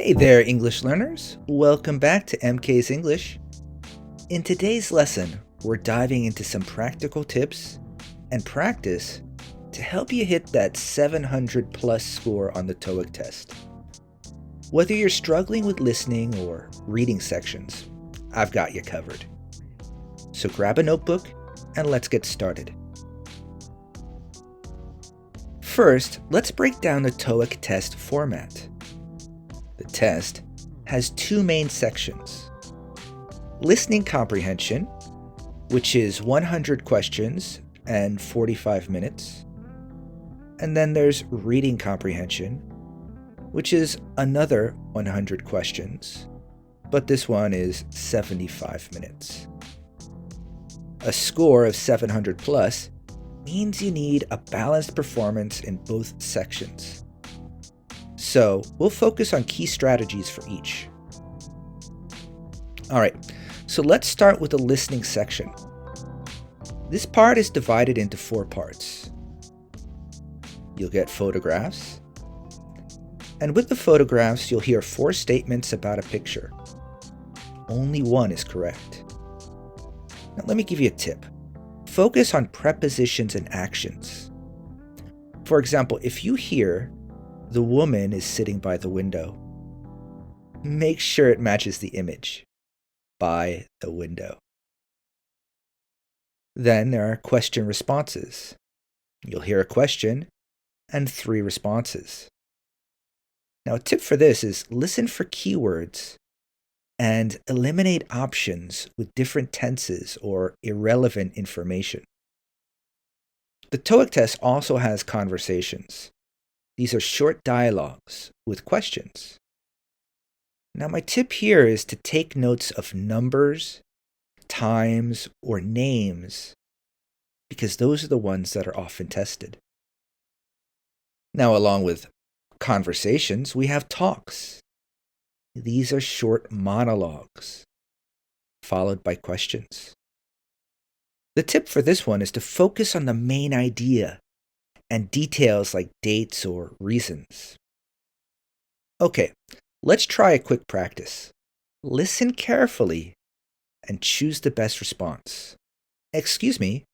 Hey there, English learners. Welcome back to MK's English. In today's lesson, we're diving into some practical tips and practice to help you hit that 700 plus score on the TOEIC test. Whether you're struggling with listening or reading sections, I've got you covered. So grab a notebook and let's get started. First, let's break down the TOEIC test format. The test has two main sections. Listening comprehension, which is 100 questions and 45 minutes. And then there's reading comprehension, which is another 100 questions, but this one is 75 minutes. A score of 700 plus means you need a balanced performance in both sections. So we'll focus on key strategies for each. All right, so let's start with the listening section. This part is divided into 4 parts. You'll get photographs, and with the photographs, you'll hear 4 statements about a picture. Only one is correct. Now let me give you a tip. Focus on prepositions and actions. For example, if you hear, "The woman is sitting by the window," make sure it matches the image, by the window. Then there are question responses. You'll hear a question and 3 responses. Now, a tip for this is listen for keywords and eliminate options with different tenses or irrelevant information. The TOEIC test also has conversations. These are short dialogues with questions. Now, my tip here is to take notes of numbers, times, or names, because those are the ones that are often tested. Now, along with conversations, we have talks. These are short monologues, followed by questions. The tip for this one is to focus on the main idea and details like dates or reasons. Okay, let's try a quick practice. Listen carefully and choose the best response. Excuse me,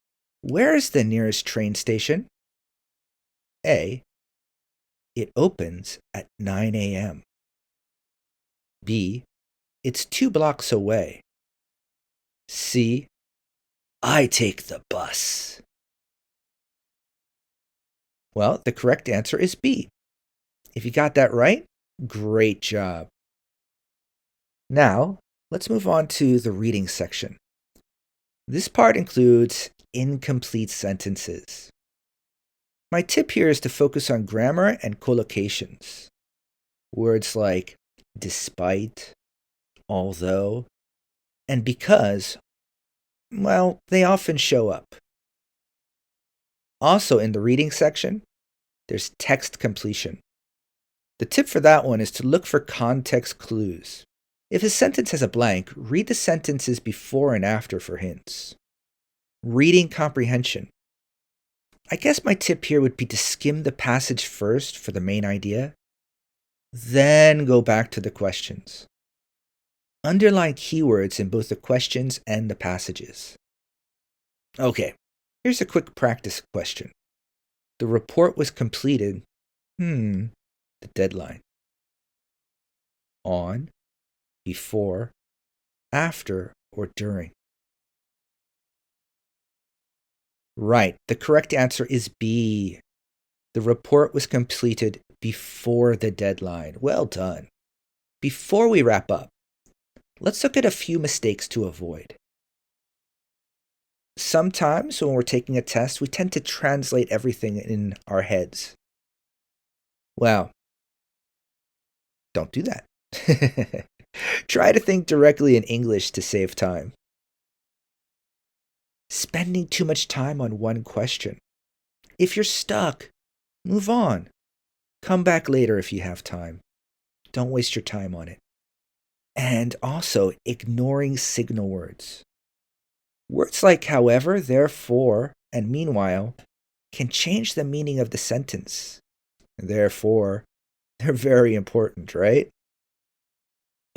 where is the nearest train station? A. It opens at 9 a.m. B. It's 2 blocks away. C. I take the bus. Well, the correct answer is B. If you got that right, great job. Now, let's move on to the reading section. This part includes incomplete sentences. My tip here is to focus on grammar and collocations. Words like despite, although, and because, well, they often show up. Also, in the reading section, there's text completion. The tip for that one is to look for context clues. If a sentence has a blank, read the sentences before and after for hints. Reading comprehension. I guess my tip here would be to skim the passage first for the main idea, then go back to the questions. Underline keywords in both the questions and the passages. Okay, here's a quick practice question. The report was completed, the deadline. On, before, after, or during. Right, the correct answer is B. The report was completed before the deadline. Well done. Before we wrap up, let's look at a few mistakes to avoid. Sometimes when we're taking a test, we tend to translate everything in our heads. Well, don't do that. Try to think directly in English to save time. Spending too much time on one question. If you're stuck, move on. Come back later if you have time. Don't waste your time on it. And also ignoring signal words. Words like however, therefore, and meanwhile can change the meaning of the sentence. Therefore, they're very important, right?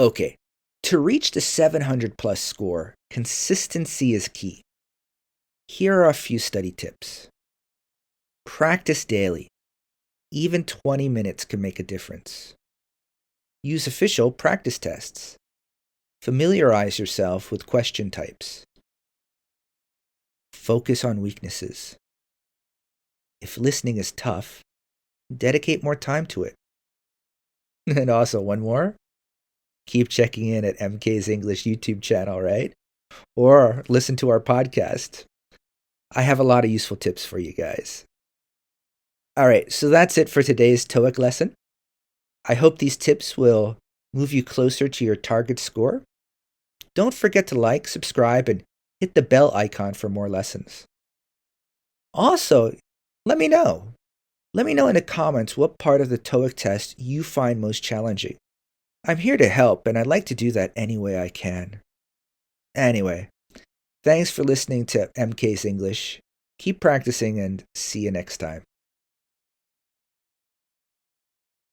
Okay, to reach the 700 plus score, consistency is key. Here are a few study tips. Practice daily. Even 20 minutes can make a difference. Use official practice tests. Familiarize yourself with question types. Focus on weaknesses. If listening is tough, dedicate more time to it. And also, one more, keep checking in at MK's English YouTube channel, right? Or listen to our podcast. I have a lot of useful tips for you guys. All right, so that's it for today's TOEIC lesson. I hope these tips will move you closer to your target score. Don't forget to like, subscribe, and hit the bell icon for more lessons. Also, let me know. Let me know in the comments what part of the TOEIC test you find most challenging. I'm here to help, and I'd like to do that any way I can. Anyway, thanks for listening to MK's English. Keep practicing, and see you next time.